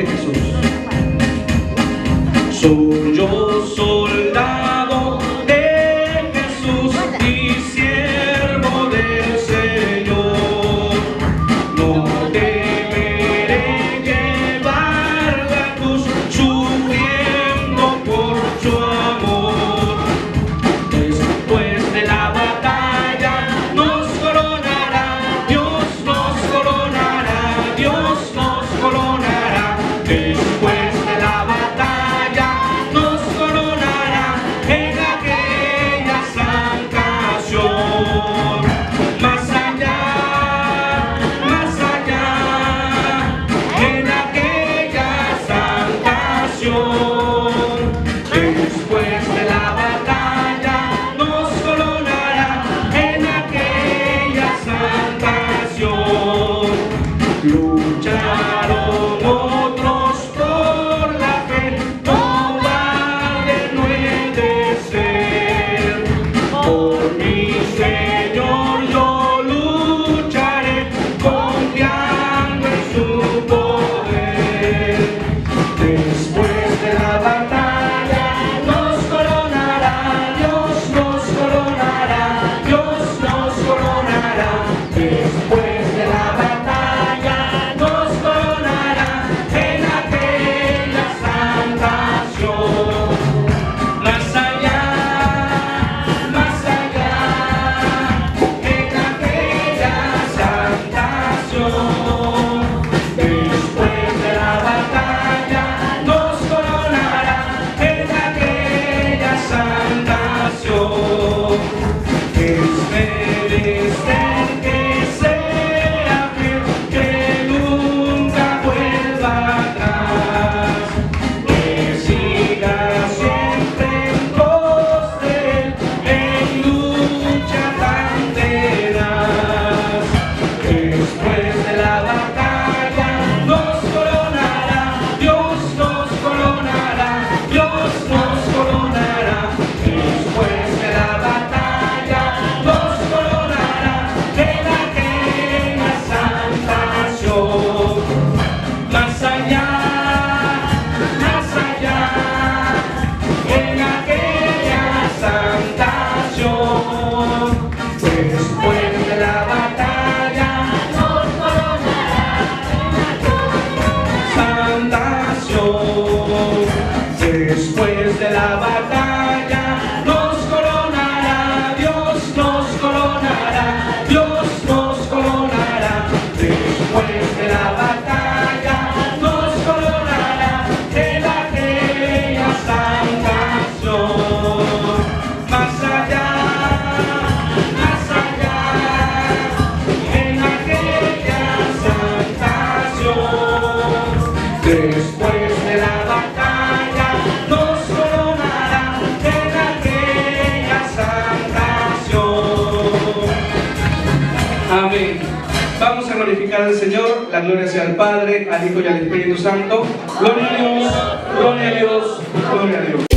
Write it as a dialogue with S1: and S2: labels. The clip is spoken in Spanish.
S1: de Jesús. Soy yo soldado de Jesús y siervo del Señor. No temeré llevar la cruz, sufriendo por su amor. Después de la batalla nos coronará, Dios nos coronará, Dios nos coronará. Después de la batalla nos coronará en aquella santa acción. Más allá, en aquella santa acción. Después de la batalla nos coronará en aquella santa acción. Lucharon otros por la fe, cobarde no he de ser. Por mi Señor yo lucharé, confiando en su poder. Después de la batalla nos coronará, Dios nos coronará, Dios nos coronará. Después de la batalla nos coronará en aquella santa acción. Más allá, en aquella santa acción. Después de la batalla nos coronará en aquella santa acción. Es menester que sea fiel, que nunca vuelva atrás, que siga siempre en pos de él, en lucha tan tenaz. Después de la batalla nos coronará, Dios nos coronará, Dios nos coronará. Después de la batalla nos coronará en aquella santa acción. Más allá, en aquella santa acción. Después de la batalla nos coronará santa acción. Después de la batalla nos coronará, Dios nos coronará, Dios nos coronará. Después de la batalla nos coronará en aquella santa acción. Más allá, en aquella santa acción. Después de la batalla nos coronará en aquella santa acción. Amén. Vamos a glorificar al Señor. La gloria sea al Padre, al Hijo y al Espíritu Santo. Gloria a Dios, gloria a Dios, gloria a Dios.